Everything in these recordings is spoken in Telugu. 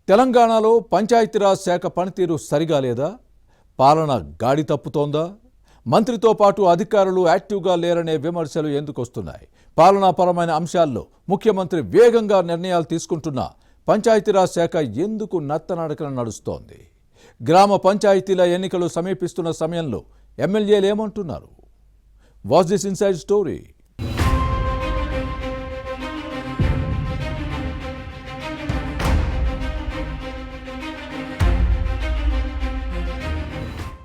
తెలంగాణలో పంచాయతీరాజ్ శాఖ పనితీరు సరిగా లేదా? పాలన గాడి తప్పుతోందా? మంత్రితో పాటు అధికారులు యాక్టివ్గా లేరనే విమర్శలు ఎందుకు వస్తున్నాయి? పాలనాపరమైన అంశాల్లో ముఖ్యమంత్రి వేగంగా నిర్ణయాలు తీసుకుంటున్నా పంచాయతీరాజ్ శాఖ ఎందుకు నత్తనడకన నడుస్తోంది? గ్రామ పంచాయతీల ఎన్నికలు సమీపిస్తున్న సమయంలో ఎమ్మెల్యేలు ఏమంటున్నారు? Watch this inside story.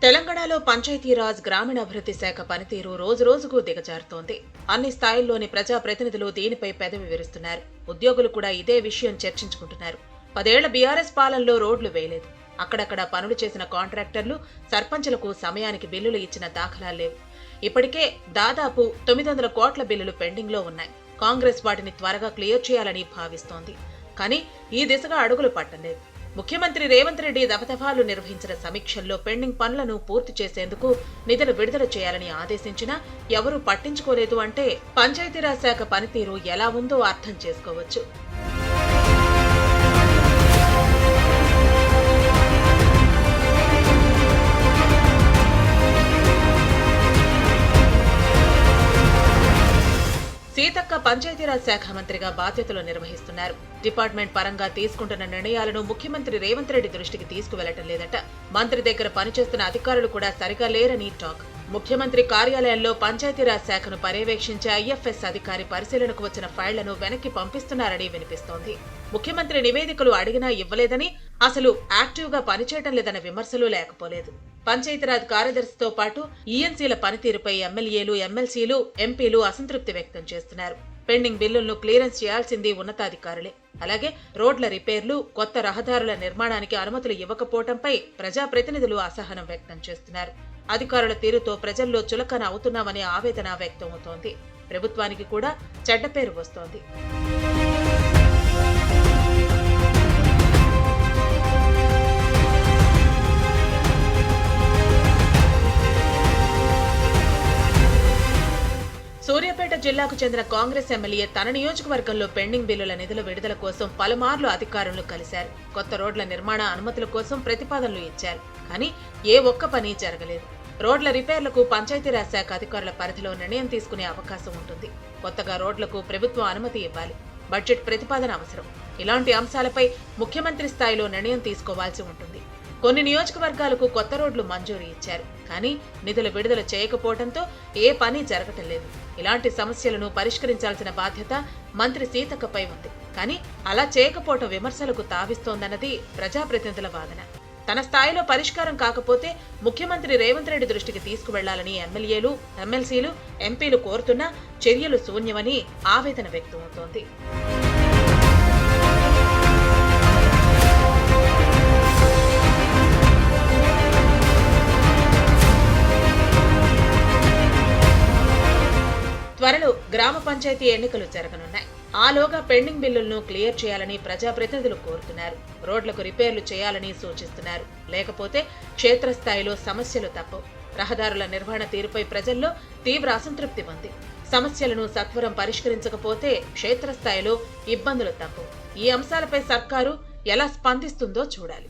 తెలంగాణలో పంచాయతీరాజ్ గ్రామీణాభివృద్ధి శాఖ పనితీరు రోజురోజుకు దిగజారుతోంది. అన్ని స్థాయిల్లోని ప్రజాప్రతినిధులు దీనిపై పెదవి విరుస్తున్నారు. ఉద్యోగులు కూడా ఇదే విషయం చర్చించుకుంటున్నారు. 10 ఏళ్ల బీఆర్ఎస్ పాలనలో రోడ్లు వేయలేదు. అక్కడక్కడ పనులు చేసిన కాంట్రాక్టర్లు, సర్పంచులకు సమయానికి బిల్లులు ఇచ్చిన దాఖలాలు లేవు. ఇప్పటికే దాదాపు 900 కోట్ల బిల్లులు పెండింగ్ లో ఉన్నాయి. కాంగ్రెస్ వాటిని త్వరగా క్లియర్ చేయాలని భావిస్తోంది. కానీ ఈ దిశగా అడుగులు పట్టలేదు. ముఖ్యమంత్రి రేవంత్ రెడ్డి దఫదఫాలు నిర్వహించిన సమీక్షల్లో పెండింగ్ పనులను పూర్తి చేసేందుకు నిధులు విడుదల చేయాలని ఆదేశించినా ఎవరూ పట్టించుకోలేదు అంటే పంచాయతీరాజ్ శాఖ పనితీరు ఎలా ఉందో అర్థం చేసుకోవచ్చు. సీతక్క పంచాయతీరాజ్ శాఖ మంత్రిగా బాధ్యతలు నిర్వహిస్తున్నారు. డిపార్ట్మెంట్ పరంగా తీసుకుంటున్న నిర్ణయాలను ముఖ్యమంత్రి రేవంత్ రెడ్డి దృష్టికి తీసుకువెళ్లటం లేదట. మంత్రి దగ్గర పనిచేస్తున్న అధికారులు కూడా సరిగా లేరని టాక్. ముఖ్యమంత్రి కార్యాలయంలో పంచాయతీరాజ్ శాఖను పర్యవేక్షించే ఐఎఫ్ఎస్ అధికారి పరిశీలనకు వచ్చిన ఫైళ్లను వెనక్కి పంపిస్తున్నారని వినిపిస్తోంది. ముఖ్యమంత్రి నివేదికలు అడిగినా ఇవ్వలేదని, అసలు యాక్టివ్ గా పనిచేయటం లేదన్న విమర్శలు లేకపోలేదు. పంచాయతీరాజ్ కార్యదర్శితో పాటు ఈఎన్సీల పనితీరుపై ఎమ్మెల్యేలు, ఎమ్మెల్సీలు, ఎంపీలు అసంతృప్తి వ్యక్తం చేస్తున్నారు. పెండింగ్ బిల్లులను క్లియరెన్స్ చేయాల్సింది ఉన్నతాధికారులే. అలాగే రోడ్ల రిపేర్లు, కొత్త రహదారుల నిర్మాణానికి అనుమతులు ఇవ్వకపోవడంపై ప్రజాప్రతినిధులు అసహనం వ్యక్తం చేస్తున్నారు. అధికారుల తీరుతో ప్రజల్లో చులకన అవుతున్నామనే ఆవేదన వ్యక్తమవుతోంది. ప్రభుత్వానికి కూడా చెడ్డ పేరు వస్తోంది. సూర్యాపేట జిల్లాకు చెందిన కాంగ్రెస్ ఎమ్మెల్యే తన నియోజకవర్గంలో పెండింగ్ బిల్లుల నిధుల విడుదల కోసం పలుమార్లు అధికారులను కలిశారు. కొత్త రోడ్ల నిర్మాణ అనుమతుల కోసం ప్రతిపాదనలు ఇచ్చారు. కానీ ఏ ఒక్క పని జరగలేదు. రోడ్ల రిపేర్లకు పంచాయతీరాజ్ శాఖ అధికారుల పరిధిలో నిర్ణయం తీసుకునే అవకాశం ఉంటుంది. కొత్తగా రోడ్లకు ప్రభుత్వం అనుమతి ఇవ్వాలి. బడ్జెట్ ప్రతిపాదన అవసరం. ఇలాంటి అంశాలపై ముఖ్యమంత్రి స్థాయిలో నిర్ణయం తీసుకోవాల్సి ఉంటుంది. కొన్ని నియోజకవర్గాలకు కొత్త రోడ్లు మంజూరు ఇచ్చారు. కానీ నిధులు విడుదల చేయకపోవడంతో ఏ పని జరగటం లేదు. ఇలాంటి సమస్యలను పరిష్కరించాల్సిన బాధ్యత మంత్రి సీతక్కపై ఉంది. కానీ అలా చేయకపోవటం విమర్శలకు తావిస్తోందన్నది ప్రజాప్రతినిధుల వాదన. తన స్థాయిలో పరిష్కారం కాకపోతే ముఖ్యమంత్రి రేవంత్ రెడ్డి దృష్టికి తీసుకువెళ్లాలని ఎమ్మెల్యేలు, ఎమ్మెల్సీలు, ఎంపీలు కోరుతున్నా చర్యలు శూన్యమని ఆవేదన వ్యక్తమవుతోంది. త్వరలో గ్రామ పంచాయతీ ఎన్నికలు జరగనున్నాయి. ఆలోగా పెండింగ్ బిల్లులను క్లియర్ చేయాలని ప్రజాప్రతినిధులు కోరుతున్నారు. రోడ్లకు రిపేర్లు చేయాలని సూచిస్తున్నారు. లేకపోతే క్షేత్రస్థాయిలో సమస్యలు తప్పవు. రహదారుల నిర్వహణ తీరుపై ప్రజల్లో తీవ్ర అసంతృప్తి ఉంది. సమస్యలను సత్వరం పరిష్కరించకపోతే క్షేత్రస్థాయిలో ఇబ్బందులు తప్పవు. ఈ అంశాలపై సర్కారు ఎలా స్పందిస్తుందో చూడాలి.